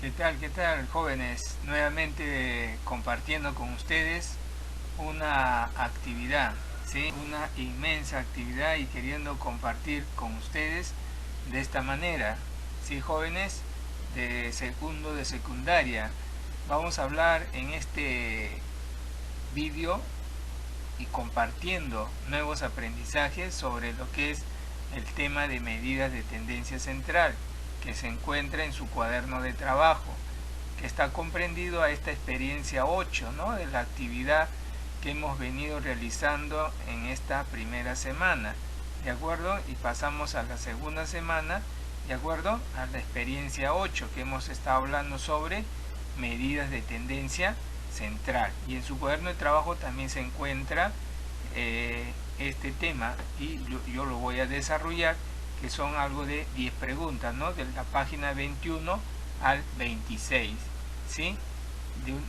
Qué tal, jóvenes? Nuevamente compartiendo con ustedes una actividad, ¿sí? Una inmensa actividad y queriendo compartir con ustedes de esta manera, ¿sí, jóvenes? De segundo de secundaria. Vamos a hablar en este vídeo y compartiendo nuevos aprendizajes sobre lo que es el tema de medidas de tendencia central que se encuentra en su cuaderno de trabajo, que está comprendido a esta experiencia 8, ¿no? De la actividad que hemos venido realizando en esta primera semana, ¿de acuerdo? Y pasamos a la segunda semana, ¿de acuerdo? A la experiencia 8, que hemos estado hablando sobre medidas de tendencia central. Y en su cuaderno de trabajo también se encuentra este tema y yo lo voy a desarrollar, que son algo de 10 preguntas, ¿no? De la página 21 al 26, ¿sí?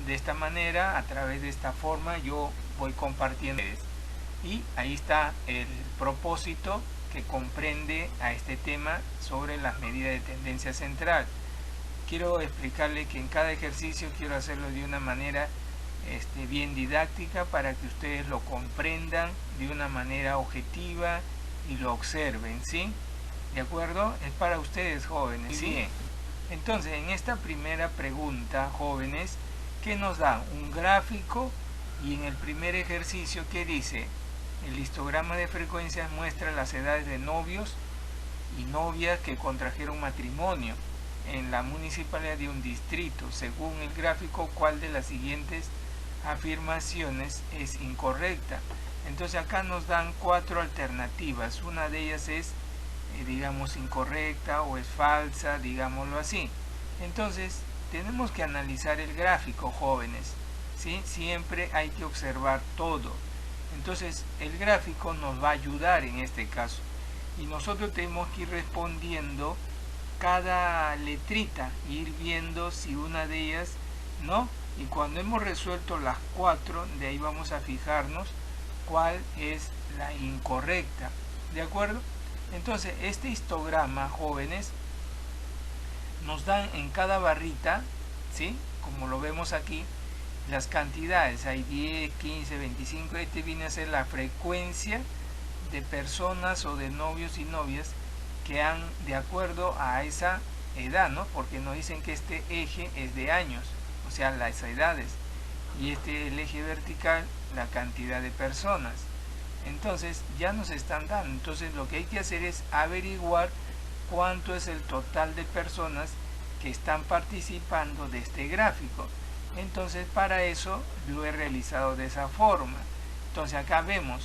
De esta manera, a través de esta forma, yo voy compartiendo. Y ahí está el propósito que comprende a este tema sobre las medidas de tendencia central. Quiero explicarle que en cada ejercicio quiero hacerlo de una manera bien didáctica para que ustedes lo comprendan de una manera objetiva y lo observen, ¿sí? ¿De acuerdo? Es para ustedes, jóvenes, ¿sí? Bien. Entonces, en esta primera pregunta, jóvenes, ¿qué nos da? Un gráfico, y en el primer ejercicio, ¿qué dice? El histograma de frecuencias muestra las edades de novios y novias que contrajeron matrimonio en la municipalidad de un distrito. Según el gráfico, ¿cuál de las siguientes afirmaciones es incorrecta? Entonces acá nos dan 4 alternativas. Una de ellas es, digamos, incorrecta o es falsa, digámoslo así. Entonces tenemos que analizar el gráfico, jóvenes, ¿sí? Siempre hay que observar todo. Entonces el gráfico nos va a ayudar en este caso. Y nosotros tenemos que ir respondiendo cada letrita, ir viendo si una de ellas no. Y cuando hemos resuelto las 4, de ahí vamos a fijarnos cuál es la incorrecta, ¿de acuerdo? Entonces este histograma, jóvenes, nos dan en cada barrita, ¿sí? Como lo vemos aquí, las cantidades, hay 10, 15, 25, este viene a ser la frecuencia de personas o de novios y novias que han, de acuerdo a esa edad, ¿no? Porque nos dicen que este eje es de años, o sea, las edades, y el eje vertical, la cantidad de personas. Entonces ya nos están dando. Entonces lo que hay que hacer es averiguar cuánto es el total de personas que están participando de este gráfico. Entonces para eso lo he realizado de esa forma. Entonces acá vemos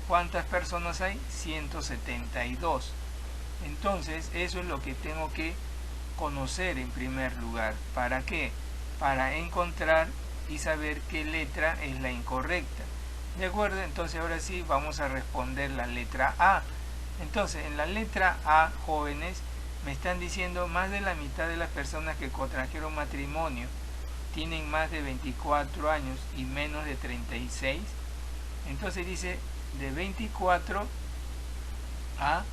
cuántas personas hay, 172. Entonces eso es lo que tengo que conocer en primer lugar. ¿Para qué? Para encontrar y saber qué letra es la incorrecta. ¿De acuerdo? Entonces ahora sí vamos a responder la letra A. Entonces en la letra A, jóvenes, me están diciendo más de la mitad de las personas que contrajeron matrimonio tienen más de 24 años y menos de 36. Entonces dice de 24 a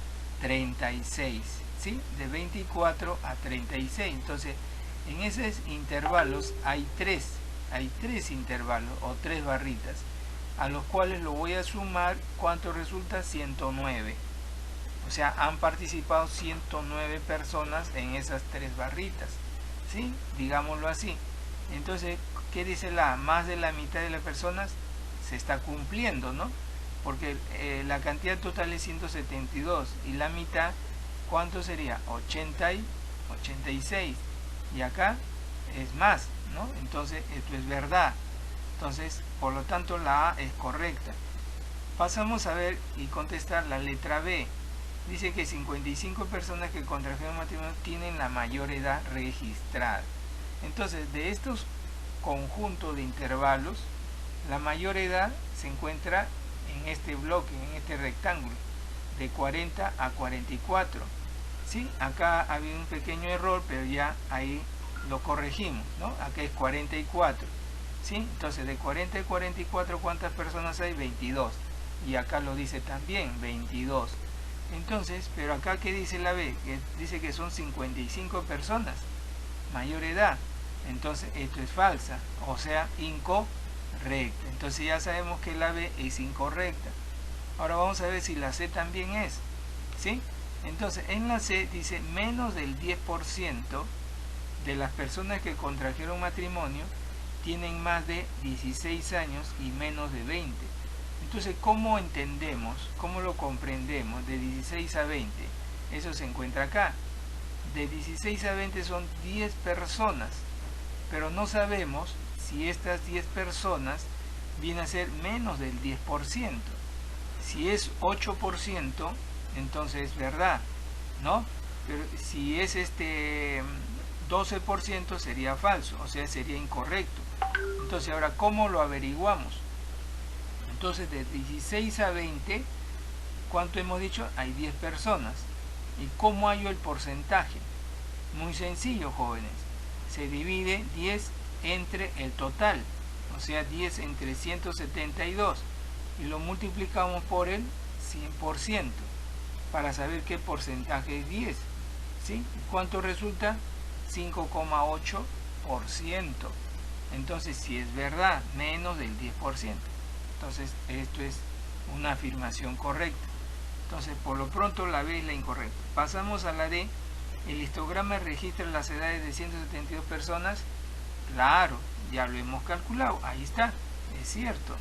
36, ¿sí? De 24 a 36. Entonces en esos intervalos hay tres intervalos o 3 barritas, a los cuales lo voy a sumar. ¿Cuánto resulta? 109. O sea, han participado 109 personas en esas 3 barritas, ¿sí? Digámoslo así. Entonces, ¿qué dice la A? Más de la mitad de las personas se está cumpliendo, ¿no? Porque la cantidad total es 172 y la mitad, ¿cuánto sería? 86. Y acá es más, ¿no? Entonces, esto es verdad. Entonces, por lo tanto, la A es correcta. Pasamos a ver y contestar la letra B. Dice que 55 personas que contrajeron matrimonio tienen la mayor edad registrada. Entonces, de estos conjuntos de intervalos, la mayor edad se encuentra en este bloque, en este rectángulo, de 40 a 44. ¿Sí? Acá había un pequeño error, pero ya ahí lo corregimos, ¿no? Acá es 44. ¿Sí? Entonces, de 40 a 44, ¿cuántas personas hay? 22. Y acá lo dice también, 22. Entonces, pero acá, ¿qué dice la B? Que dice que son 55 personas. mayor edad. Entonces esto es falsa, o sea, incorrecta. Entonces ya sabemos que la B es incorrecta. Ahora vamos a ver si la C también es, ¿sí? Entonces en la C dice menos del 10% de las personas que contrajeron matrimonio tienen más de 16 años y menos de 20. Entonces, ¿cómo entendemos, cómo lo comprendemos de 16 a 20? Eso se encuentra acá. De 16 a 20 son 10 personas, pero no sabemos si estas 10 personas vienen a ser menos del 10%. Si es 8%, entonces es verdad, ¿no? Pero si es 12% sería falso, o sea, sería incorrecto. Entonces, ahora, ¿cómo lo averiguamos? Entonces, de 16 a 20, ¿cuánto hemos dicho? Hay 10 personas. ¿Y cómo hallo el porcentaje? Muy sencillo, jóvenes. Se divide 10 entre el total, o sea, 10 entre 172, y lo multiplicamos por el 100% para saber qué porcentaje es 10. ¿Sí? ¿Cuánto resulta? 5,8%. Entonces, si es verdad, menos del 10%. Entonces, esto es una afirmación correcta. Entonces, por lo pronto, la B es la incorrecta. Pasamos a la D. ¿El histograma registra las edades de 172 personas? Claro, ya lo hemos calculado. Ahí está, es cierto.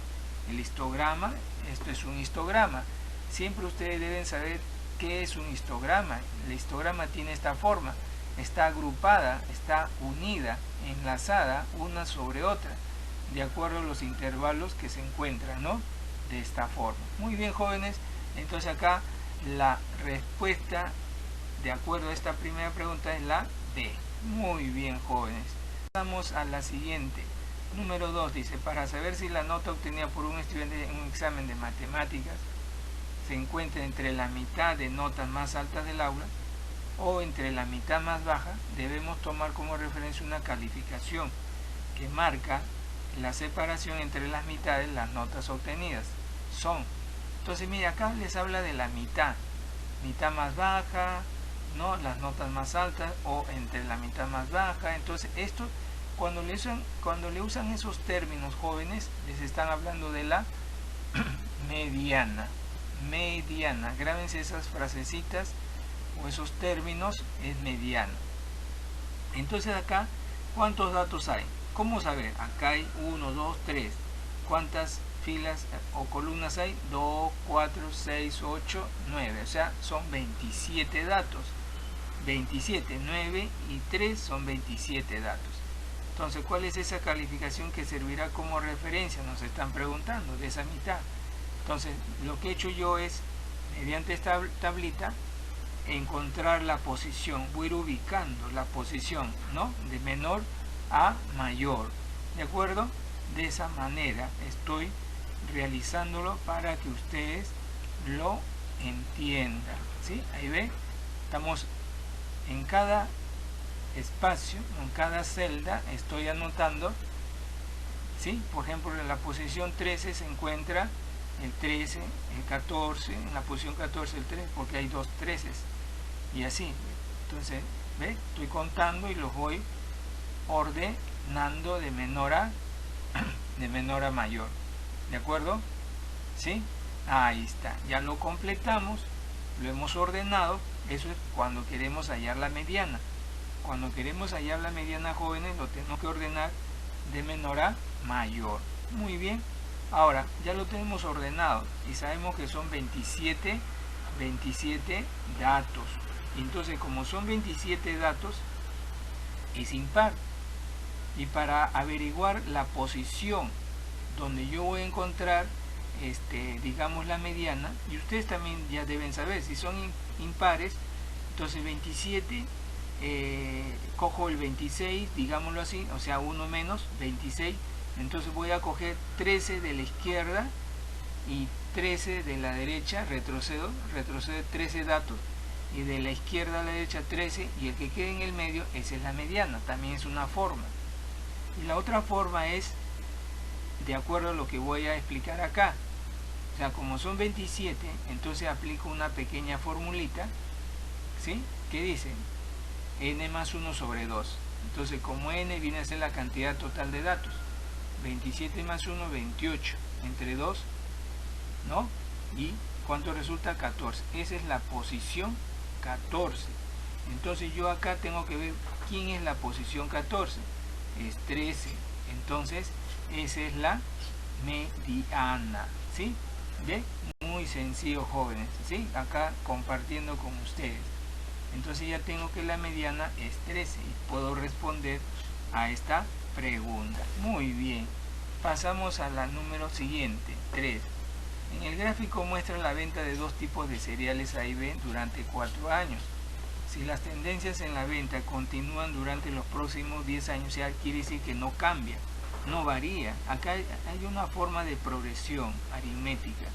El histograma, esto es un histograma. Siempre ustedes deben saber qué es un histograma. El histograma tiene esta forma. Está agrupada, está unida, enlazada una sobre otra, de acuerdo a los intervalos que se encuentran, ¿no? De esta forma. Muy bien, jóvenes. Entonces acá la respuesta, de acuerdo a esta primera pregunta, es la D. Muy bien, jóvenes. Vamos a la siguiente. Número 2 dice, para saber si la nota obtenida por un estudiante en un examen de matemáticas se encuentra entre la mitad de notas más altas del aula o entre la mitad más baja, debemos tomar como referencia una calificación que marca la separación entre las mitades, las notas obtenidas. Entonces, mira, acá les habla de la mitad más baja, ¿no? Las notas más altas o entre la mitad más baja. Entonces, esto, cuando le usan esos términos, jóvenes, les están hablando de la mediana. Grábense esas frasecitas o esos términos, es mediana. Entonces acá, ¿cuántos datos hay? ¿Cómo saber? Acá hay 1, 2, 3. ¿Cuántas filas o columnas hay? 2, 4, 6, 8, 9. O sea, son 27 datos. 27, 9 y 3 son 27 datos. Entonces, ¿cuál es esa calificación que servirá como referencia? Nos están preguntando, de esa mitad. Entonces, lo que he hecho yo es, mediante esta tablita, encontrar la posición. Voy a ir ubicando la posición, ¿no? De menor a mayor. ¿De acuerdo? De esa manera estoy realizándolo para que ustedes lo entiendan. ¿Sí? Ahí ve, estamos en cada espacio, en cada celda, estoy anotando. ¿Sí? Por ejemplo, en la posición 13 se encuentra el 13, el 14, en la posición 14 el 13, porque hay dos 13 y así. Entonces, ¿ve? Estoy contando y los voy ordenando de menor a mayor. ¿De acuerdo? ¿Sí? Ahí está. Ya lo completamos, lo hemos ordenado. Eso es cuando queremos hallar la mediana. Cuando queremos hallar la mediana, jóvenes, lo tenemos que ordenar de menor a mayor. Muy bien. Ahora, ya lo tenemos ordenado y sabemos que son 27 datos. Entonces, como son 27 datos, es impar. Y para averiguar la posición donde yo voy a encontrar, digamos, la mediana, y ustedes también ya deben saber, si son impares, entonces 27, cojo el 26, digámoslo así, o sea, 1 menos 26, entonces voy a coger 13 de la izquierda y 13 de la derecha, retrocedo 13 datos, y de la izquierda a la derecha 13, y el que quede en el medio, esa es la mediana, también es una forma. Y la otra forma es, de acuerdo a lo que voy a explicar acá, o sea, como son 27, entonces aplico una pequeña formulita, ¿sí? Que dice n más 1 sobre 2. Entonces, como n viene a ser la cantidad total de datos, 27 más 1, 28, entre 2, ¿no? Y ¿cuánto resulta? 14. Esa es la posición 14. Entonces yo acá tengo que ver quién es la posición 14. Es 13. Entonces esa es la mediana, ¿sí? ¿Ve? Muy sencillo, jóvenes, ¿sí? Acá compartiendo con ustedes. Entonces ya tengo que la mediana es 13 y puedo responder a esta pregunta. Muy bien. Pasamos a la número siguiente, 3. En el gráfico muestra la venta de dos tipos de cereales A y B durante 4 años. Si las tendencias en la venta continúan durante los próximos 10 años, ya quiere decir que no cambia, no varía. Acá hay una forma de progresión aritmética,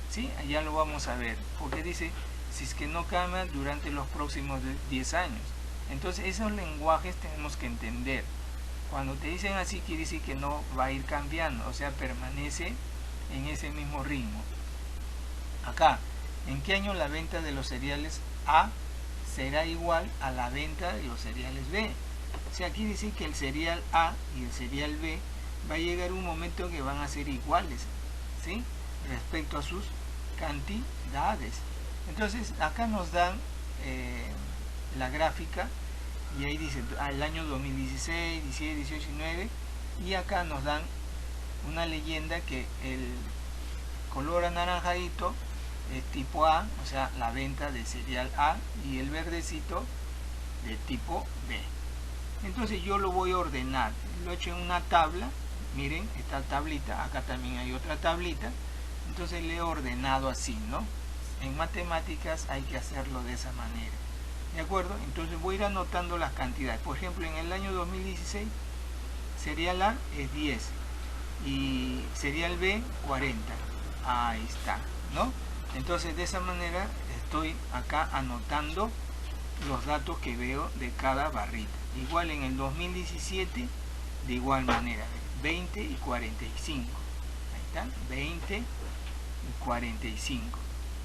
¿sí? Allá lo vamos a ver, porque dice, si es que no cambia durante los próximos 10 años. Entonces esos lenguajes tenemos que entender. Cuando te dicen así, quiere decir que no va a ir cambiando, o sea, permanece en ese mismo ritmo. Acá, ¿en qué año la venta de los cereales A será igual a la venta de los cereales B? O sea, quiere decir que el cereal A y el cereal B va a llegar un momento que van a ser iguales, ¿sí? Respecto a sus cantidades. Entonces, acá nos dan la gráfica y ahí dice al año 2016, 17, 18, 19 y acá nos dan una leyenda que el color anaranjadito es tipo A, o sea, la venta de cereal A, y el verdecito de tipo B. Entonces yo lo voy a ordenar, lo he hecho en una tabla, miren, esta tablita, acá también hay otra tablita, entonces le he ordenado así, ¿no? En matemáticas hay que hacerlo de esa manera, ¿de acuerdo? Entonces voy a ir anotando las cantidades. Por ejemplo, en el año 2016, cereal A es 10 y cereal B 40. Ahí está, ¿no? Entonces de esa manera estoy acá anotando los datos que veo de cada barrita. Igual en el 2017, de igual manera, 20 y 45. Ahí está, 20 y 45.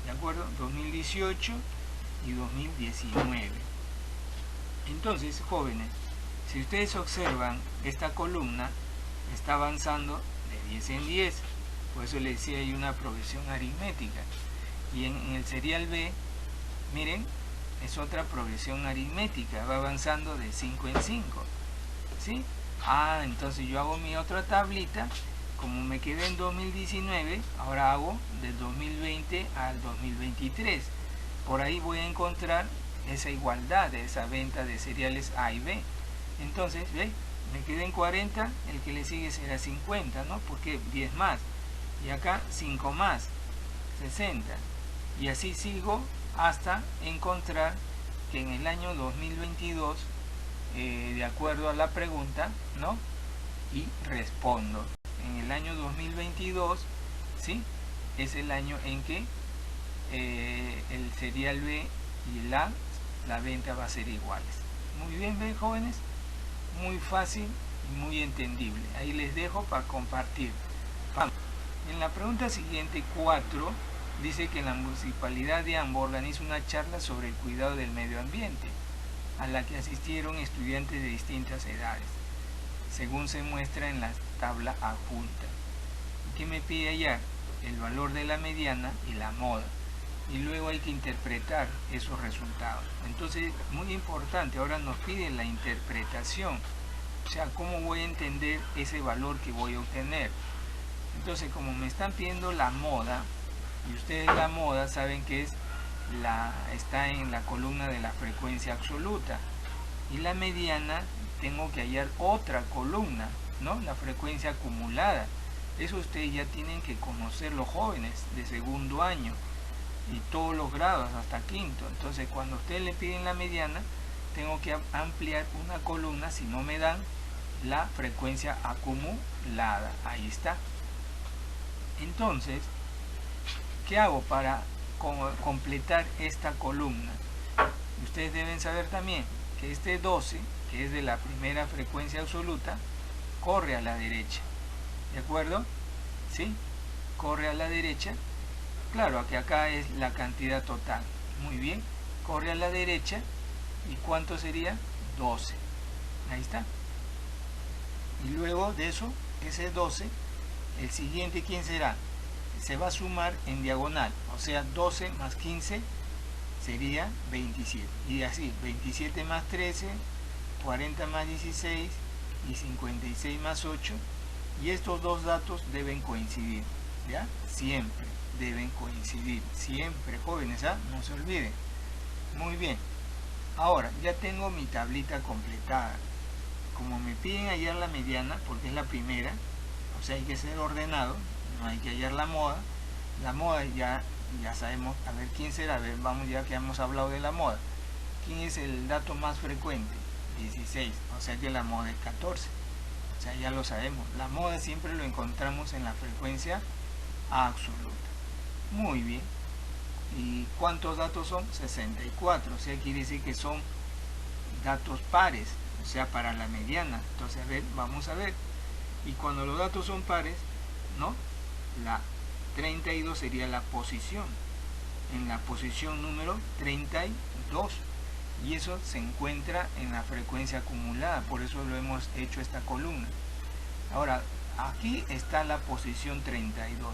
¿De acuerdo? 2018 y 2019. Entonces, jóvenes, si ustedes observan, esta columna está avanzando de 10 en 10. Por eso les decía, hay una progresión aritmética. Y en el cereal B, miren, es otra progresión aritmética, va avanzando de 5 en 5, ¿sí? Entonces yo hago mi otra tablita, como me quedé en 2019, ahora hago del 2020 al 2023. Por ahí voy a encontrar esa igualdad de esa venta de cereales A y B. Entonces, ¿ve? Me quedé en 40, el que le sigue será 50, ¿no? Porque 10 más. Y acá 5 más, 60. Y así sigo hasta encontrar que en el año 2022, de acuerdo a la pregunta, ¿no? Y respondo. En el año 2022, ¿sí? Es el año en que el cereal B y la venta va a ser iguales. Muy bien, ¿ven, jóvenes? Muy fácil y muy entendible. Ahí les dejo para compartir. En la pregunta siguiente, 4, dice que la Municipalidad de Ambo organiza una charla sobre el cuidado del medio ambiente, a la que asistieron estudiantes de distintas edades, según se muestra en la tabla adjunta. ¿Qué me pide hallar? El valor de la mediana y la moda. Y luego hay que interpretar esos resultados. Entonces, muy importante, ahora nos pide la interpretación. O sea, ¿cómo voy a entender ese valor que voy a obtener? Entonces, como me están pidiendo la moda, y ustedes la moda saben que está en la columna de la frecuencia absoluta, y la mediana tengo que hallar otra columna, ¿no? La frecuencia acumulada. Eso ustedes ya tienen que conocer, los jóvenes de segundo año y todos los grados hasta quinto. Entonces, cuando ustedes le piden la mediana, tengo que ampliar una columna si no me dan la frecuencia acumulada. Ahí está. Entonces, ¿qué hago para completar esta columna? Ustedes deben saber también que este 12, que es de la primera frecuencia absoluta, corre a la derecha. ¿De acuerdo? ¿Sí? Corre a la derecha. Claro, que acá es la cantidad total. Muy bien. Corre a la derecha. ¿Y cuánto sería? 12. Ahí está. Y luego de eso, ese 12, el siguiente, ¿quién será? Se va a sumar en diagonal, o sea, 12 más 15 sería 27. Y así, 27 más 13, 40 más 16 y 56 más 8. Y estos dos datos deben coincidir, ¿ya? Siempre deben coincidir, siempre, jóvenes, ¿ah? No se olviden. Muy bien. Ahora, ya tengo mi tablita completada. Como me piden hallar la mediana, porque es la primera, o sea, hay que ser ordenado, no hay que hallar la moda. La moda ya sabemos, a ver quién será, a ver, vamos, ya que hemos hablado de la moda. ¿Quién es el dato más frecuente? 16, o sea que la moda es 14. O sea, ya lo sabemos. La moda siempre lo encontramos en la frecuencia absoluta. Muy bien. ¿Y cuántos datos son? 64. O sea, quiere decir que son datos pares, o sea, para la mediana. Entonces, a ver, vamos a ver. Y cuando los datos son pares, ¿no? La 32 sería la posición. En la posición número 32. Y eso se encuentra en la frecuencia acumulada, por eso lo hemos hecho esta columna. Ahora, aquí está la posición 32,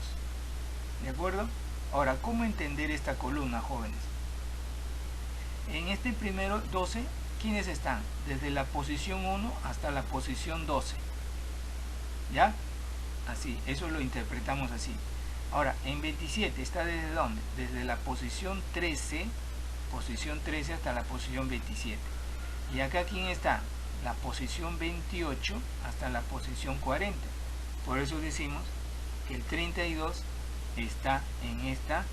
¿de acuerdo? Ahora, ¿cómo entender esta columna, jóvenes? En este primero 12, ¿quiénes están? Desde la posición 1 hasta la posición 12, ¿ya? Así, eso lo interpretamos así. Ahora, en 27 está desde ¿dónde? Desde la posición 13 hasta la posición 27. Y acá, ¿quién está? La posición 28 hasta la posición 40. Por eso decimos que el 32 está en esta,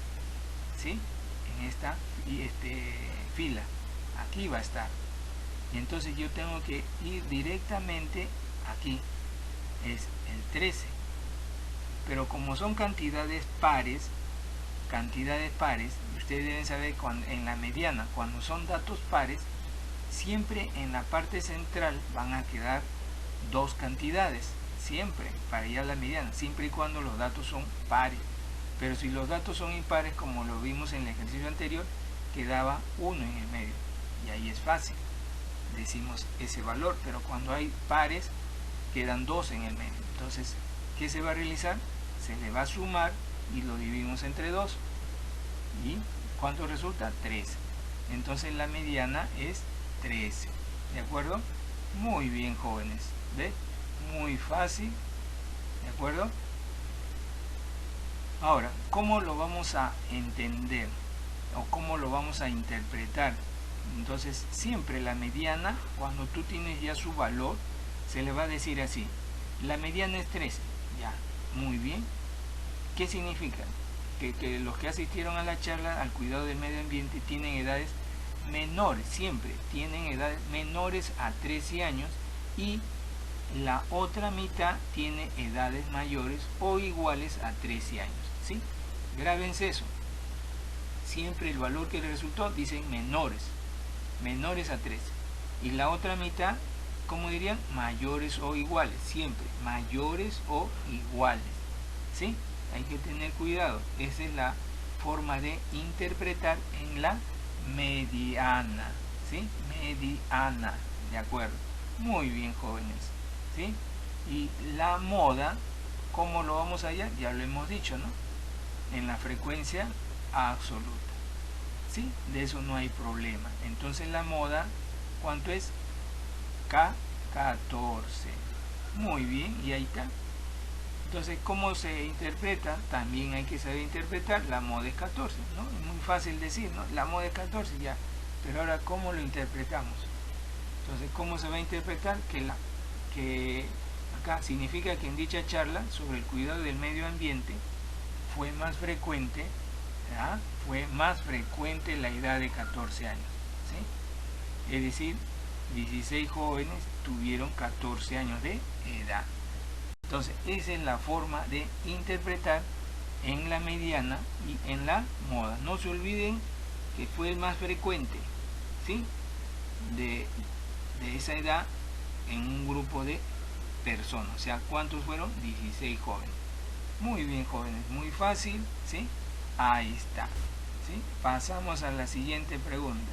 ¿sí? En esta fila. Aquí va a estar. Y entonces yo tengo que ir directamente aquí. Es el 13. Pero como son cantidades pares, ustedes deben saber en la mediana, cuando son datos pares, siempre en la parte central van a quedar dos cantidades, siempre, para ir a la mediana, siempre y cuando los datos son pares. Pero si los datos son impares, como lo vimos en el ejercicio anterior, quedaba 1 en el medio, y ahí es fácil, decimos ese valor. Pero cuando hay pares, quedan 2 en el medio. Entonces, ¿qué se va a realizar? Se le va a sumar y lo dividimos entre 2. ¿Y cuánto resulta? 13. Entonces la mediana es 13. ¿De acuerdo? Muy bien, jóvenes. ¿Ve? Muy fácil. ¿De acuerdo? Ahora, ¿cómo lo vamos a entender? ¿O cómo lo vamos a interpretar? Entonces, siempre la mediana, cuando tú tienes ya su valor, se le va a decir así. La mediana es 13. Ya, muy bien. ¿Qué significa? Que los que asistieron a la charla al cuidado del medio ambiente tienen edades menores, siempre tienen edades menores a 13 años, y la otra mitad tiene edades mayores o iguales a 13 años, ¿sí? Grábense eso. Siempre el valor que les resultó dicen menores a 13. Y la otra mitad, ¿cómo dirían? Mayores o iguales, siempre mayores o iguales, ¿sí? Hay que tener cuidado. Esa es la forma de interpretar en la mediana, ¿sí? Mediana, ¿de acuerdo? Muy bien, jóvenes, ¿sí? Y la moda, ¿cómo lo vamos a hallar? Ya lo hemos dicho, ¿no? En la frecuencia absoluta, ¿sí? De eso no hay problema. Entonces la moda, ¿cuánto es? K14. Muy bien, y ahí está. Entonces, ¿cómo se interpreta? También hay que saber interpretar. La moda es 14, ¿no? Es muy fácil decir, ¿no? La moda es 14 ya. Pero ahora, ¿cómo lo interpretamos? Entonces, ¿cómo se va a interpretar? Que acá significa que en dicha charla sobre el cuidado del medio ambiente fue más frecuente, ¿verdad? Fue más frecuente la edad de 14 años, ¿sí? Es decir, 16 jóvenes tuvieron 14 años de edad. Entonces, esa es la forma de interpretar en la mediana y en la moda. No se olviden que fue el más frecuente, ¿sí? de esa edad en un grupo de personas. O sea, ¿cuántos fueron? 16 jóvenes. Muy bien, jóvenes, muy fácil, ¿sí? Ahí está, ¿sí? Pasamos a la siguiente pregunta.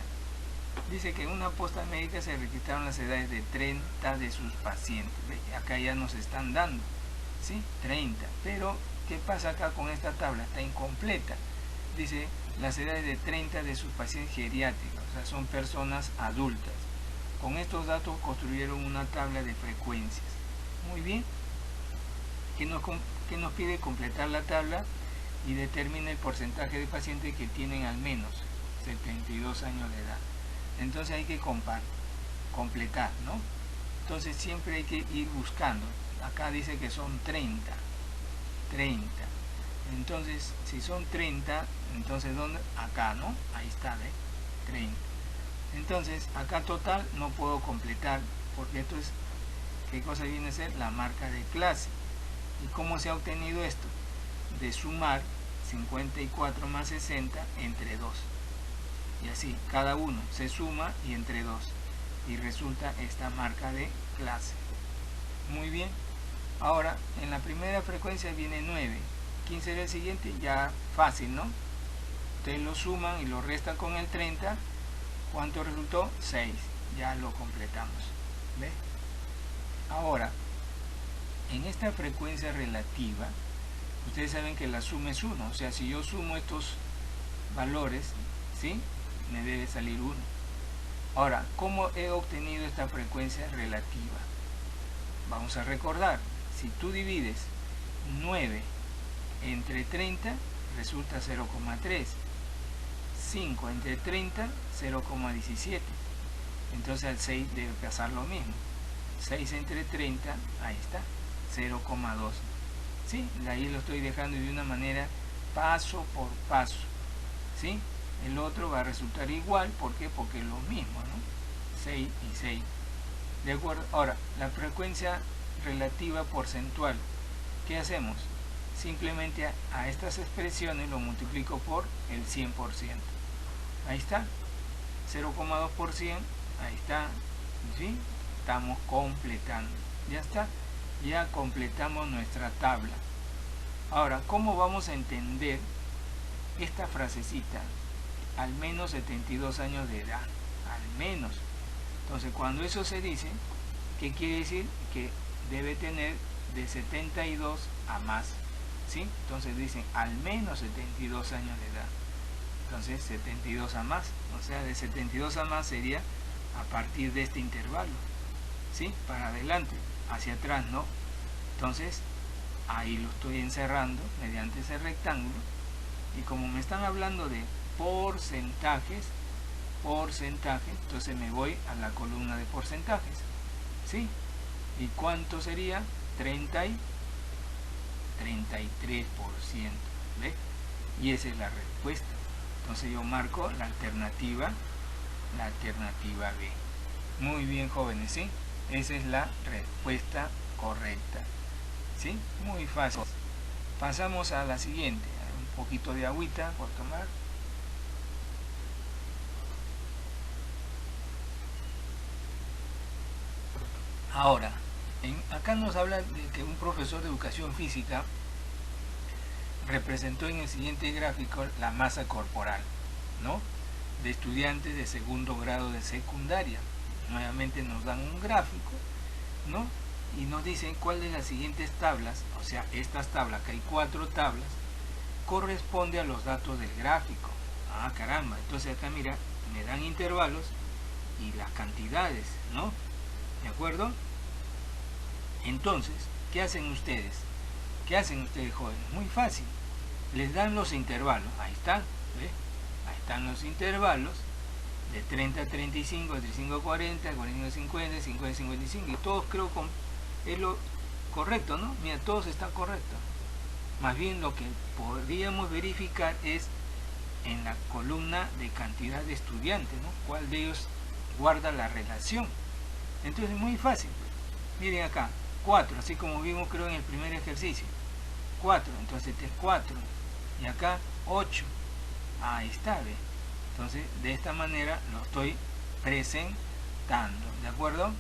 Dice que en una posta médica se registraron las edades de 30 de sus pacientes. ¿Ve? Acá ya nos están dando, ¿sí? 30. Pero, ¿qué pasa acá con esta tabla? Está incompleta. Dice las edades de 30 de sus pacientes geriátricos, o sea, son personas adultas. Con estos datos construyeron una tabla de frecuencias. Muy bien. ¿Qué nos pide? Completar la tabla y determina el porcentaje de pacientes que tienen al menos 72 años de edad. Entonces hay que completar, ¿no? Entonces siempre hay que ir buscando. Acá dice que son 30. Entonces, si son 30, entonces ¿dónde? Acá, ¿no? Ahí está, ¿ve? 30. Entonces, acá total no puedo completar, porque esto es, ¿qué cosa viene a ser? La marca de clase. ¿Y cómo se ha obtenido esto? De sumar 54 más 60 entre 2. Y así, cada uno se suma y entre 2. Y resulta esta marca de clase. Muy bien. Ahora, en la primera frecuencia viene 9. ¿Quién será el siguiente? Ya fácil, ¿no? Ustedes lo suman y lo restan con el 30. ¿Cuánto resultó? 6. Ya lo completamos. ¿Ve? Ahora, en esta frecuencia relativa, ustedes saben que la suma es 1. O sea, si yo sumo estos valores, ¿sí? Me debe salir 1. Ahora, ¿cómo he obtenido esta frecuencia relativa? Vamos a recordar. Si tú divides 9 entre 30, resulta 0,3. 5 entre 30, 0,17. Entonces al 6 debe pasar lo mismo. 6 entre 30, ahí está, 0,2. ¿Sí? Ahí lo estoy dejando de una manera paso por paso. ¿Sí? El otro va a resultar igual, ¿por qué? Porque es lo mismo, ¿no? 6 y 6. ¿De acuerdo? Ahora, la frecuencia relativa porcentual, ¿qué hacemos? Simplemente a estas expresiones lo multiplico por el 100%. Ahí está, 0,2%, ahí está, ¿sí? Estamos completando, ya está, ya completamos nuestra tabla. Ahora, ¿cómo vamos a entender esta frasecita? Al menos 72 años de edad, al menos. Entonces, cuando eso se dice, ¿qué quiere decir? Que debe tener de 72 a más, ¿sí? Entonces dicen al menos 72 años de edad. Entonces 72 a más, o sea, de 72 a más sería a partir de este intervalo, ¿sí? Para adelante, hacia atrás no. Entonces ahí lo estoy encerrando mediante ese rectángulo, y como me están hablando de porcentajes, entonces me voy a la columna de porcentajes, ¿sí? ¿Y cuánto sería? 33%, ¿ve? Y esa es la respuesta. Entonces yo marco la alternativa B. Muy bien, jóvenes, ¿sí? Esa es la respuesta correcta, ¿sí? Muy fácil. Pasamos a la siguiente. Un poquito de agüita por tomar. Ahora, acá nos habla de que un profesor de educación física representó en el siguiente gráfico la masa corporal, ¿no? De estudiantes de segundo grado de secundaria. Nuevamente nos dan un gráfico, ¿no? Y nos dicen cuál de las siguientes tablas, o sea, estas tablas, que hay 4 tablas, corresponde a los datos del gráfico. Ah, caramba, entonces acá mira, me dan intervalos y las cantidades, ¿no? ¿De acuerdo? Entonces, ¿qué hacen ustedes? ¿Qué hacen ustedes, jóvenes? Muy fácil. Les dan los intervalos. Ahí está. ¿Ves? Ahí están los intervalos. De 30 a 35, de 35 a 40, 45 a 50, 50 a 55. Y todos creo que es lo correcto, ¿no? Mira, todos están correctos. Más bien lo que podríamos verificar es en la columna de cantidad de estudiantes, ¿no? ¿Cuál de ellos guarda la relación? Entonces, muy fácil. Miren acá. 4, así como vimos creo en el primer ejercicio. 4, entonces este es 4. Y acá 8. Ahí está, ¿ve? Entonces de esta manera lo estoy presentando, ¿de acuerdo?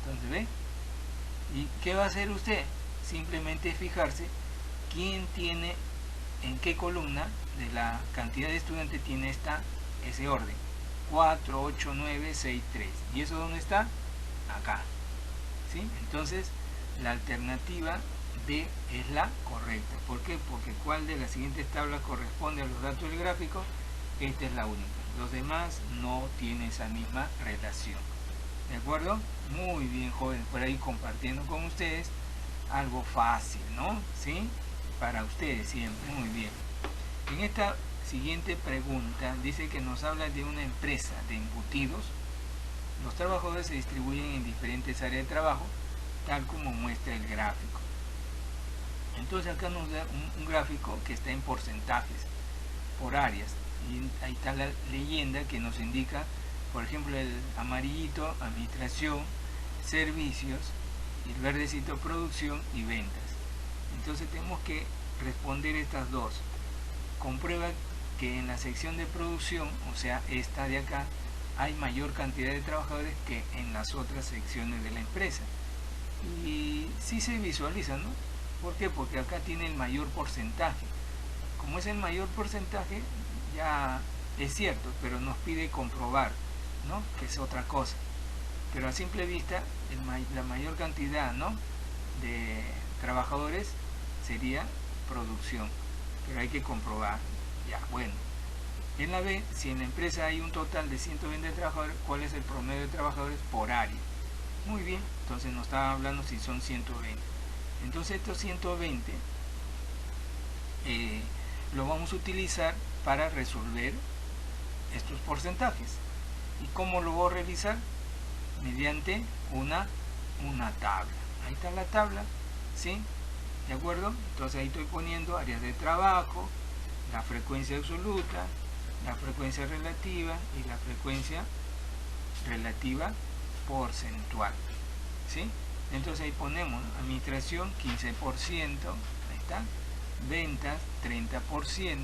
Entonces, ¿ve? ¿Y qué va a hacer usted? Simplemente fijarse quién tiene, en qué columna de la cantidad de estudiantes tiene ese orden. 4, 8, 9, 6, 3. ¿Y eso dónde está? Acá. ¿Sí? Entonces, la alternativa D es la correcta. ¿Por qué? Porque ¿cuál de las siguientes tablas corresponde a los datos del gráfico? Esta es la única. Los demás no tienen esa misma relación. ¿De acuerdo? Muy bien, jóvenes, por ahí compartiendo con ustedes algo fácil, ¿no? ¿Sí? Para ustedes siempre. Muy bien. En esta siguiente pregunta dice que nos habla de una empresa de embutidos. Los trabajadores se distribuyen en diferentes áreas de trabajo, tal como muestra el gráfico. Entonces acá nos da un gráfico que está en porcentajes, por áreas. Y ahí está la leyenda que nos indica, por ejemplo, el amarillito, administración, servicios, y el verdecito, producción y ventas. Entonces tenemos que responder estas dos. Comprueba que en la sección de producción, o sea, esta de acá, hay mayor cantidad de trabajadores que en las otras secciones de la empresa. Y sí se visualiza, ¿no? ¿Por qué? Porque acá tiene el mayor porcentaje. Como es el mayor porcentaje, ya es cierto, pero nos pide comprobar, ¿no? Que es otra cosa. Pero a simple vista, la mayor cantidad, ¿no?, de trabajadores sería producción. Pero hay que comprobar. Ya, bueno. En la B, si en la empresa hay un total de 120 trabajadores, ¿cuál es el promedio de trabajadores por área? Muy bien, entonces nos estaba hablando si son 120. Entonces estos 120 lo vamos a utilizar para resolver estos porcentajes. ¿Y cómo lo voy a realizar? Mediante una tabla. Ahí está la tabla, ¿sí? ¿De acuerdo? Entonces ahí estoy poniendo áreas de trabajo, la frecuencia absoluta, la frecuencia relativa y la frecuencia relativa porcentual, ¿sí? Entonces ahí ponemos, ¿no?, administración 15%, ahí está, ventas 30%,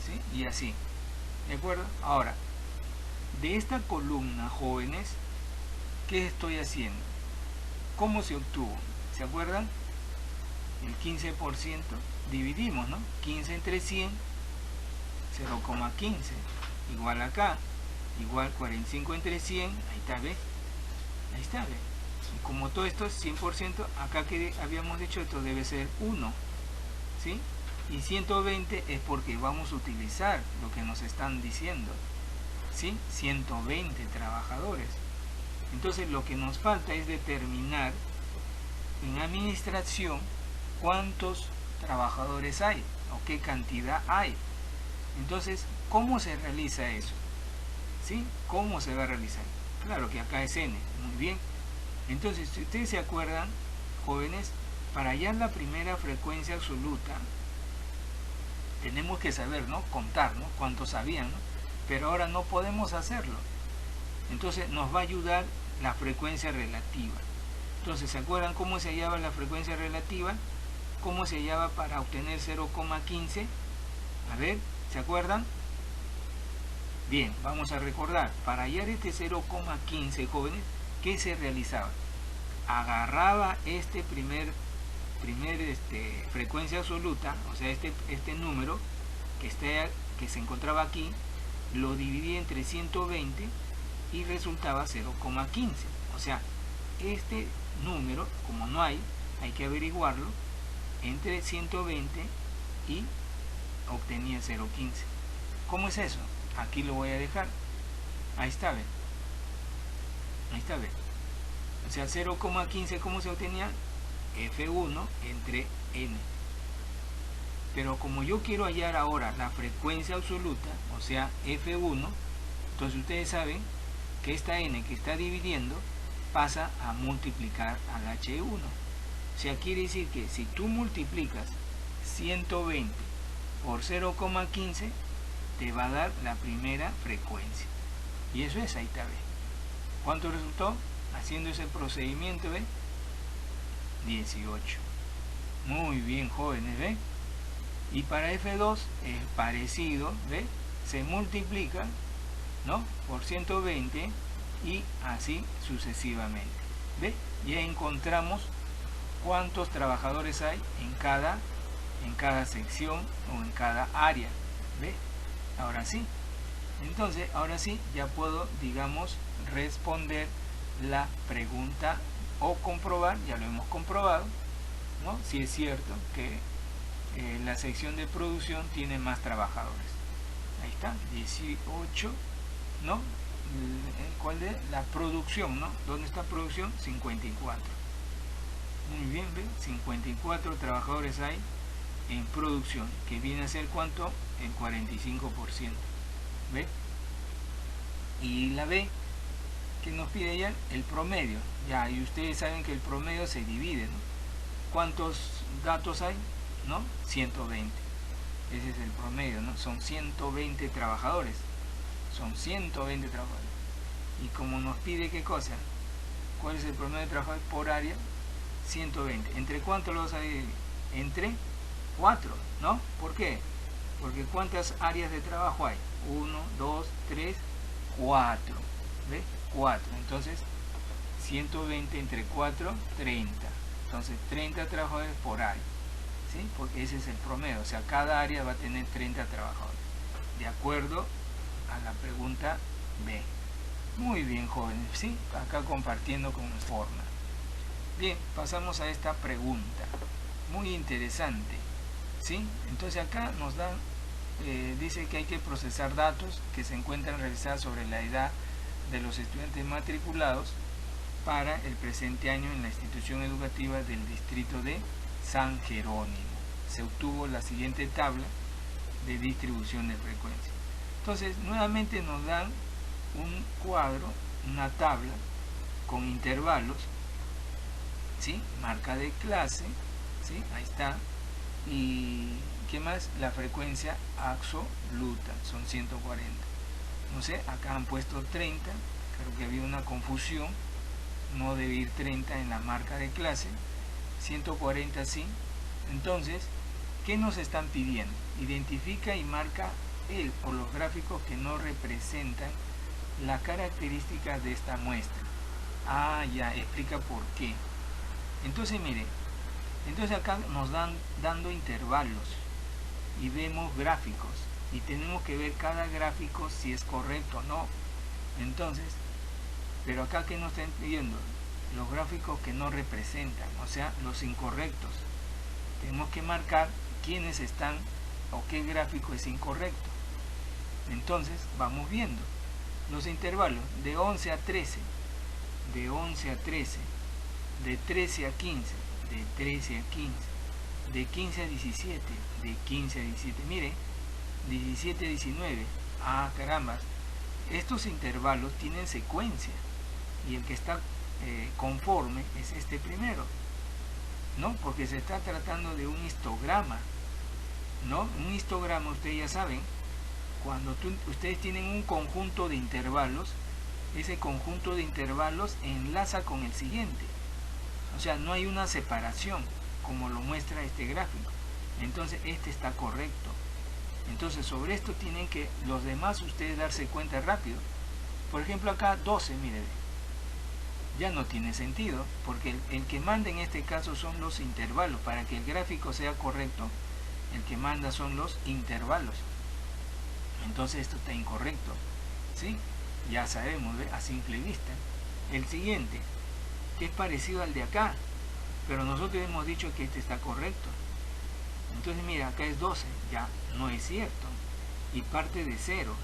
¿sí? Y así, ¿de acuerdo? Ahora, de esta columna, jóvenes, ¿qué estoy haciendo? ¿Cómo se obtuvo? ¿Se acuerdan? El 15% dividimos, ¿no? 15 entre 100, 0,15, igual acá, igual 45 entre 100, ahí está, ¿ve? Ahí está, ¿ve? Y como todo esto es 100%, acá que habíamos dicho, esto debe ser 1, ¿sí? Y 120 es porque vamos a utilizar lo que nos están diciendo, ¿sí? 120 trabajadores. Entonces lo que nos falta es determinar en administración cuántos trabajadores hay o qué cantidad hay. Entonces, ¿cómo se realiza eso? ¿Sí? ¿Cómo se va a realizar? Claro que acá es n, muy bien. Entonces, si ustedes se acuerdan, jóvenes, para hallar la primera frecuencia absoluta, tenemos que saber, ¿no?, contar, ¿no?, cuántos habían, ¿no? Pero ahora no podemos hacerlo. Entonces nos va a ayudar la frecuencia relativa. Entonces, ¿se acuerdan cómo se hallaba la frecuencia relativa? ¿Cómo se hallaba para obtener 0,15? A ver, ¿se acuerdan? Bien, vamos a recordar. Para hallar este 0,15, jóvenes, ¿qué se realizaba? Agarraba este primer frecuencia absoluta, o sea, este número que se encontraba aquí, lo dividía entre 120 y resultaba 0,15. O sea, este número, como no hay que averiguarlo entre 120 y obtenía 0,15. ¿Cómo es eso? Aquí lo voy a dejar. Ahí está, ¿ven? Ahí está, ¿ven? O sea, 0,15, ¿cómo se obtenía? F1 entre n. Pero como yo quiero hallar ahora la frecuencia absoluta, o sea, F1, entonces ustedes saben que esta n que está dividiendo pasa a multiplicar al H1. O sea, quiere decir que si tú multiplicas 120 por 0,15, te va a dar la primera frecuencia. Y eso es, ahí está, ¿ve? ¿Cuánto resultó? Haciendo ese procedimiento, ¿ve? 18. Muy bien, jóvenes, ¿ve? Y para F2 es parecido, ¿ve? Se multiplica, ¿no?, por 120 y así sucesivamente, ¿ve? Ya encontramos cuántos trabajadores hay en cada sección o en cada área, ¿ve? Ahora sí, Entonces, ahora sí, ya puedo, digamos, responder la pregunta o comprobar, ya lo hemos comprobado, ¿no? Si es cierto que la sección de producción tiene más trabajadores. Ahí está, 18, ¿no? ¿Cuál de? La producción, ¿no? ¿Dónde está producción? 54. Muy bien, ¿ve? 54 trabajadores hay en producción, que viene a ser ¿cuánto? El 45%. ¿Ve? Y la B, que nos pide ya el promedio. Ya, y ustedes saben que el promedio se divide, ¿no? ¿Cuántos datos hay? ¿No? 120. Ese es el promedio, ¿no? Son 120 trabajadores. Son 120 trabajadores. Y como nos pide qué cosa, ¿cuál es el promedio de trabajadores por área? 120. ¿Entre cuántos los hay? Entre 4, ¿no? ¿Por qué? Porque ¿cuántas áreas de trabajo hay? 1, 2, 3, 4. ¿Ves? 4. Entonces, 120 entre 4, 30. Entonces, 30 trabajadores por área. ¿Sí? Porque ese es el promedio. O sea, cada área va a tener 30 trabajadores. De acuerdo a la pregunta B. Muy bien, jóvenes. ¿Sí? Acá compartiendo con forma. Bien, pasamos a esta pregunta. Muy interesante. ¿Sí? Entonces acá nos dan, dice que hay que procesar datos que se encuentran realizados sobre la edad de los estudiantes matriculados para el presente año en la institución educativa del distrito de San Jerónimo. Se obtuvo la siguiente tabla de distribución de frecuencia. Entonces, nuevamente nos dan un cuadro, una tabla con intervalos, ¿sí? Marca de clase, ¿sí? Ahí está. Y ¿qué más? La frecuencia absoluta, son 140. No sé, acá han puesto 30, creo que había una confusión, no debe ir 30 en la marca de clase, 140 sí. Entonces, ¿qué nos están pidiendo? Identifica y marca el o los gráficos que no representan las características de esta muestra. Ah, ya, explica por qué. Entonces, mire, entonces acá nos dan dando intervalos y vemos gráficos y tenemos que ver cada gráfico si es correcto o no. Entonces, pero acá que nos están pidiendo los gráficos que no representan, o sea, los incorrectos. Tenemos que marcar quiénes están o qué gráfico es incorrecto. Entonces, vamos viendo los intervalos de 11 a 13, de 11 a 13, de 13 a 15, de 13 a 15, de 15 a 17, de 15 a 17, mire, 17 a 19, ah caramba, estos intervalos tienen secuencia y el que está conforme es este primero, ¿no? Porque se está tratando de un histograma, ¿no? Un histograma, ustedes ya saben, cuando ustedes tienen un conjunto de intervalos, ese conjunto de intervalos enlaza con el siguiente. O sea, no hay una separación, como lo muestra este gráfico. Entonces, este está correcto. Entonces, sobre esto tienen que los demás ustedes darse cuenta rápido. Por ejemplo, acá 12, miren, ya no tiene sentido, porque el que manda en este caso son los intervalos. Para que el gráfico sea correcto, el que manda son los intervalos. Entonces, esto está incorrecto, ¿sí? Ya sabemos, ¿ve? A simple vista. El siguiente, que es parecido al de acá, pero nosotros hemos dicho que este está correcto. Entonces mira, acá es 12, ya no es cierto, y parte de 0,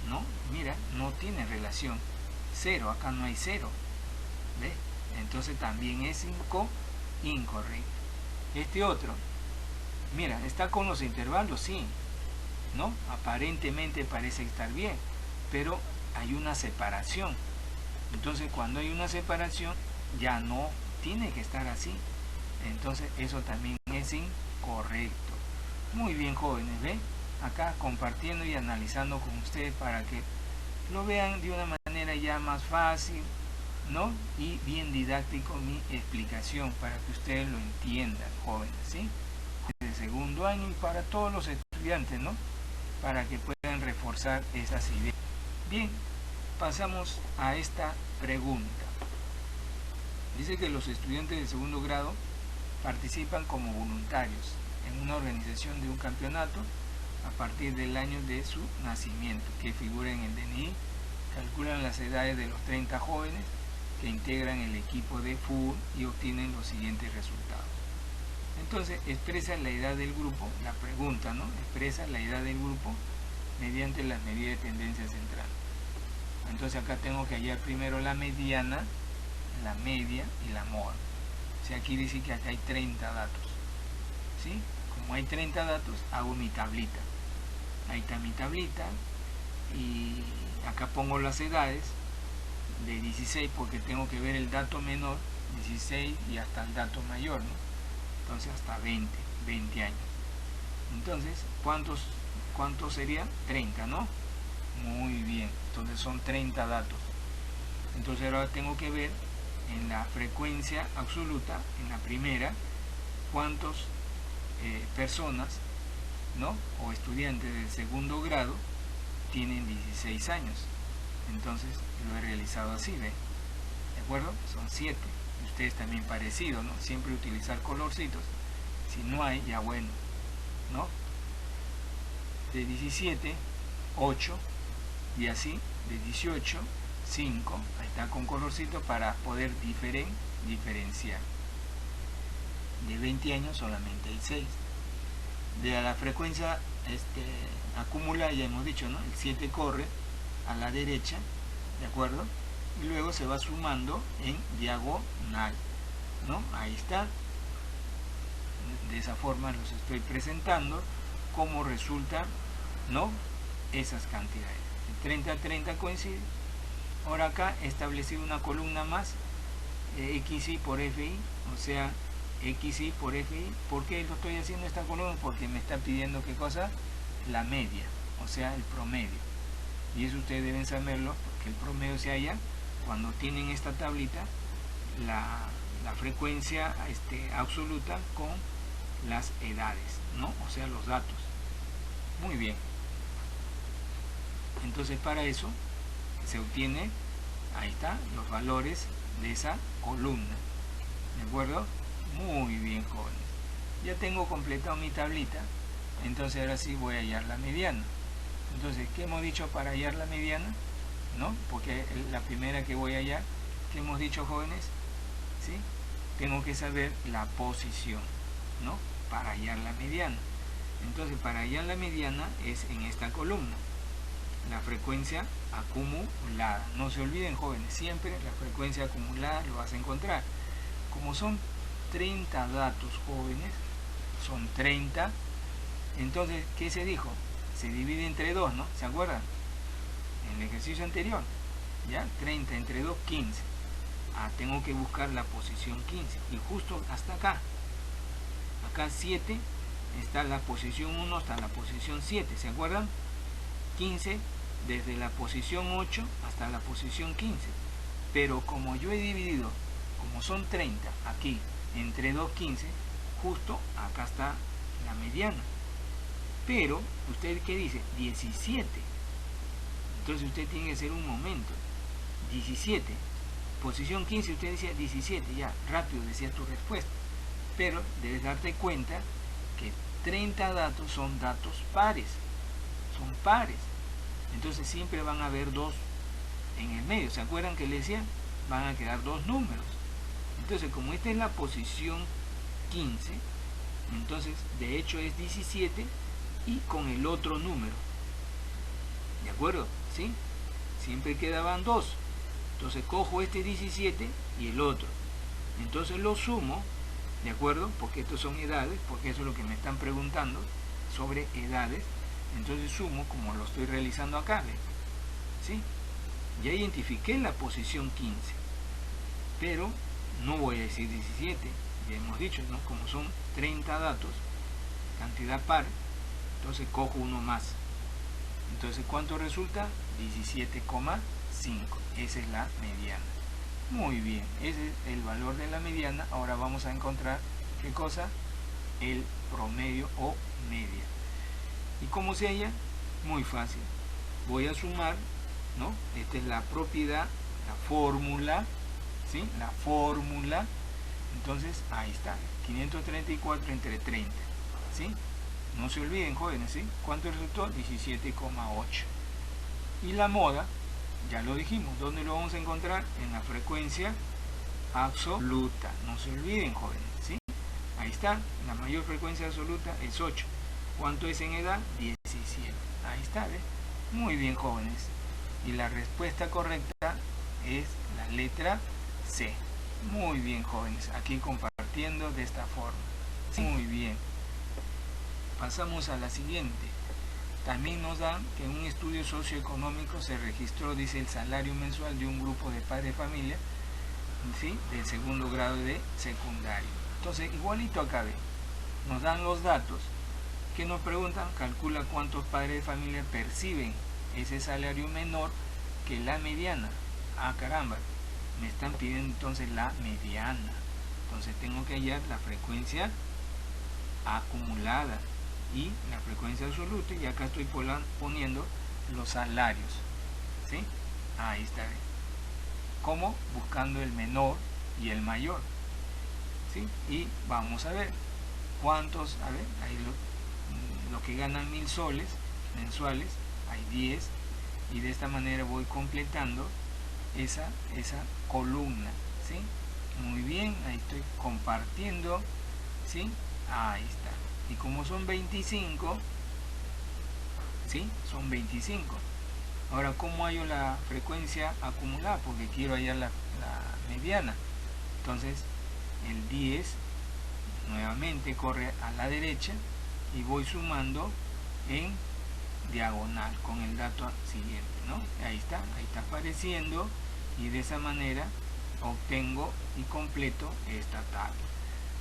¿no? Mira, no tiene relación, 0, acá no hay 0, ¿ves? Entonces también es incorrecto. Este otro, mira, está con los intervalos, sí, ¿no? Aparentemente parece estar bien, pero hay una separación. Entonces cuando hay una separación ya no tiene que estar así. Entonces eso también es incorrecto. Muy bien, jóvenes, ¿ven? Acá compartiendo y analizando con ustedes para que lo vean de una manera ya más fácil, ¿no? Y bien didáctico mi explicación para que ustedes lo entiendan, jóvenes, ¿sí? De segundo año y para todos los estudiantes, ¿no? Para que puedan reforzar esas ideas. Bien, pasamos a esta pregunta. Dice que los estudiantes de segundo grado participan como voluntarios en una organización de un campeonato a partir del año de su nacimiento, que figura en el DNI. Calculan las edades de los 30 jóvenes que integran el equipo de fútbol y obtienen los siguientes resultados. Entonces expresa la edad del grupo, la pregunta, ¿no? Expresa la edad del grupo mediante las medidas de tendencia central. Entonces acá tengo que hallar primero la mediana, la media y la moda. O sea, aquí dice que acá hay 30 datos, ¿sí? Como hay 30 datos, hago mi tablita. Ahí está mi tablita y acá pongo las edades de 16 porque tengo que ver el dato menor, 16 y hasta el dato mayor, ¿no? Entonces hasta 20 años. Entonces, ¿cuántos serían? 30, ¿no? Muy bien, entonces son 30 datos. Entonces ahora tengo que ver en la frecuencia absoluta, en la primera, cuántas personas, ¿no? O estudiantes del segundo grado tienen 16 años. Entonces lo he realizado así, ¿ven? ¿De acuerdo? Son 7. Ustedes también parecido, ¿no? Siempre utilizar colorcitos. Si no hay, ya bueno, ¿no? De 17, 8, y así, de 18, 5, ahí está con colorcito para poder diferenciar. De 20 años solamente hay 6. De la frecuencia acumulada, ya hemos dicho, ¿no? El 7 corre a la derecha, ¿de acuerdo? Y luego se va sumando en diagonal, ¿no? Ahí está. De esa forma los estoy presentando cómo resulta, ¿no? Esas cantidades. De 30 a 30 coincide. Ahora acá he establecido una columna más, XY por FI, o sea, XY por FI. ¿Por qué lo estoy haciendo esta columna? Porque me está pidiendo, ¿qué cosa? La media, o sea, el promedio. Y eso ustedes deben saberlo, porque el promedio se halla cuando tienen esta tablita, la frecuencia absoluta con las edades, ¿no? O sea, los datos. Muy bien. Entonces para eso se obtiene, ahí está, los valores de esa columna. ¿De acuerdo? Muy bien, jóvenes. Ya tengo completado mi tablita. Entonces ahora sí voy a hallar la mediana. Entonces, ¿qué hemos dicho para hallar la mediana? ¿No? Porque la primera que voy a hallar, ¿qué hemos dicho, jóvenes? ¿Sí? Tengo que saber la posición, ¿no? Para hallar la mediana. Entonces, para hallar la mediana es en esta columna. La frecuencia acumulada. No se olviden, jóvenes, siempre la frecuencia acumulada lo vas a encontrar. Como son 30 datos, jóvenes, son 30. Entonces, ¿qué se dijo? Se divide entre 2, ¿no? ¿Se acuerdan? En el ejercicio anterior, ¿ya? 30 entre 2, 15. Tengo que buscar la posición 15. Y justo hasta acá. Acá 7 está la posición 1 hasta la posición 7. ¿Se acuerdan? 15 desde la posición 8 hasta la posición 15. Pero como yo he dividido, como son 30 aquí entre 2, 15, justo acá está la mediana. Pero, ¿usted qué dice? 17. Entonces usted tiene que hacer un momento. 17. Posición 15, usted decía 17. Ya, rápido decía tu respuesta. Pero debes darte cuenta que 30 datos son datos pares. Son pares. Entonces siempre van a haber 2 en el medio. ¿Se acuerdan que le decía? Van a quedar 2 números. Entonces, como esta es la posición 15, entonces de hecho es 17 y con el otro número. ¿De acuerdo? ¿Sí? Siempre quedaban 2. Entonces cojo este 17 y el otro. Entonces lo sumo, ¿de acuerdo? Porque estos son edades, porque eso es lo que me están preguntando sobre edades. Entonces sumo como lo estoy realizando acá, ¿ves? ¿Sí? Ya identifiqué la posición 15, pero no voy a decir 17, ya hemos dicho, ¿no? Como son 30 datos, cantidad par, entonces cojo uno más. Entonces, ¿cuánto resulta? 17,5. Esa es la mediana. Muy bien, ese es el valor de la mediana. Ahora vamos a encontrar, ¿qué cosa? El promedio o media. ¿Y cómo se halla? Muy fácil. Voy a sumar, ¿no? Esta es la propiedad, la fórmula, ¿sí? La fórmula. Entonces, ahí está. 534 entre 30, ¿sí? No se olviden, jóvenes, ¿sí? ¿Cuánto resultó? 17,8. Y la moda, ya lo dijimos, ¿dónde lo vamos a encontrar? En la frecuencia absoluta. No se olviden, jóvenes, ¿sí? Ahí está, la mayor frecuencia absoluta es 8. ¿Cuánto es en edad? 17. Ahí está, ¿ves? Muy bien, jóvenes. Y la respuesta correcta es la letra C. Muy bien, jóvenes. Aquí compartiendo de esta forma. Sí, muy bien. Pasamos a la siguiente. También nos dan que en un estudio socioeconómico se registró, dice, el salario mensual de un grupo de padres de familia, ¿sí?, del segundo grado de secundario. Entonces, igualito acá, ¿ve? Nos dan los datos. ¿Qué nos preguntan? Calcula cuántos padres de familia perciben ese salario menor que la mediana. Ah, caramba, me están pidiendo entonces la mediana. Entonces tengo que hallar la frecuencia acumulada y la frecuencia absoluta, y acá estoy poniendo los salarios, ¿sí? Ahí está. ¿Cómo? Buscando el menor y el mayor, ¿sí? Y vamos a ver cuántos, a ver, ahí lo que ganan 1000 soles mensuales, hay 10, y de esta manera voy completando esa columna, ¿sí? Muy bien, ahí estoy compartiendo, ¿sí? Ahí está. Y como son 25, ¿sí? Son 25. Ahora, ¿cómo hallo la frecuencia acumulada? Porque quiero hallar la mediana. Entonces, el 10 nuevamente corre a la derecha y voy sumando en diagonal con el dato siguiente, ¿no? Ahí está apareciendo, y de esa manera obtengo y completo esta tabla.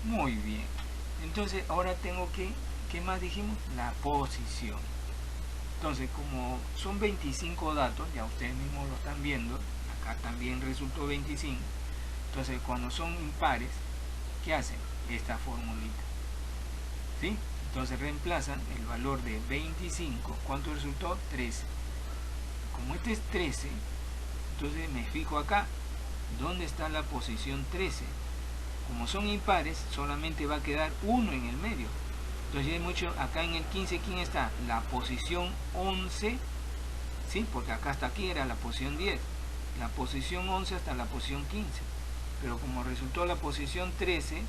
Muy bien. Entonces ahora tengo que, ¿qué más dijimos? La posición. Entonces, como son 25 datos, ya ustedes mismos lo están viendo, acá también resultó 25. Entonces, cuando son impares, ¿qué hacen? Esta formulita, ¿sí? Entonces reemplazan el valor de 25. ¿Cuánto resultó? 13. Como este es 13, entonces me fijo acá, ¿dónde está la posición 13? Como son impares, solamente va a quedar 1 en el medio. Entonces hay mucho, acá en el 15, ¿quién está? La posición 11, ¿sí? Porque acá hasta aquí era la posición 10. La posición 11 hasta la posición 15. Pero como resultó la posición 13,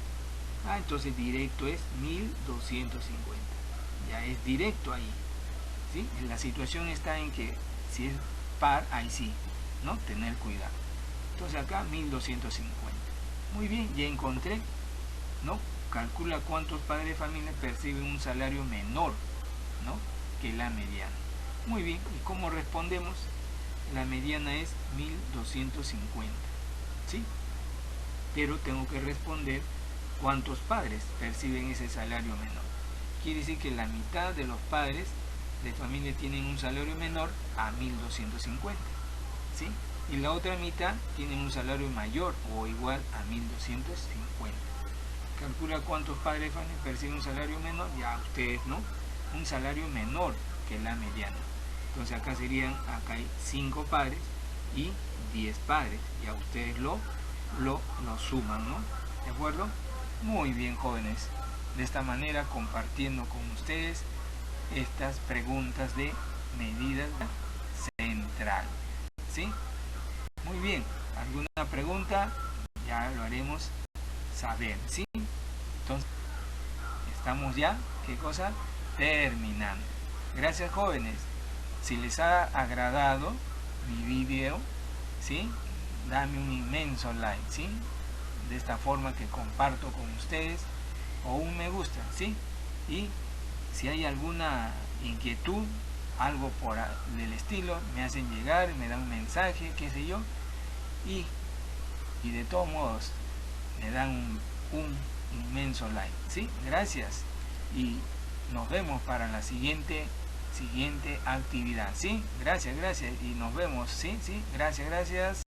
entonces directo es 1250. Ya es directo ahí, ¿sí? La situación está en que si es par, ahí sí, ¿no? Tener cuidado. Entonces acá 1250. Muy bien, ya encontré, ¿no? Calcula cuántos padres de familia perciben un salario menor, ¿no?, que la mediana. Muy bien, ¿y cómo respondemos? La mediana es 1250, ¿sí? Pero tengo que responder cuántos padres perciben ese salario menor. Quiere decir que la mitad de los padres de familia tienen un salario menor a 1250, ¿sí? Y la otra mitad tienen un salario mayor o igual a 1250. Calcula cuántos padres de familia perciben un salario menor, ya ustedes, ¿no? Un salario menor que la mediana. Entonces acá serían, acá hay 5 padres y 10 padres, ya ustedes lo suman, ¿no? ¿De acuerdo? Muy bien, jóvenes. De esta manera, compartiendo con ustedes estas preguntas de medida central, ¿sí? Muy bien, ¿alguna pregunta? Ya lo haremos saber, ¿sí? Entonces, estamos ya, ¿qué cosa? Terminando. Gracias, jóvenes. Si les ha agradado mi video, ¿sí?, dame un inmenso like, ¿sí? De esta forma que comparto con ustedes, o un me gusta, ¿sí? Y si hay alguna inquietud, algo del estilo, me hacen llegar, me dan un mensaje, qué sé yo, y de todos modos me dan un inmenso like, ¿sí? Gracias, y nos vemos para la siguiente actividad, ¿sí? Gracias, y nos vemos, ¿sí? Gracias.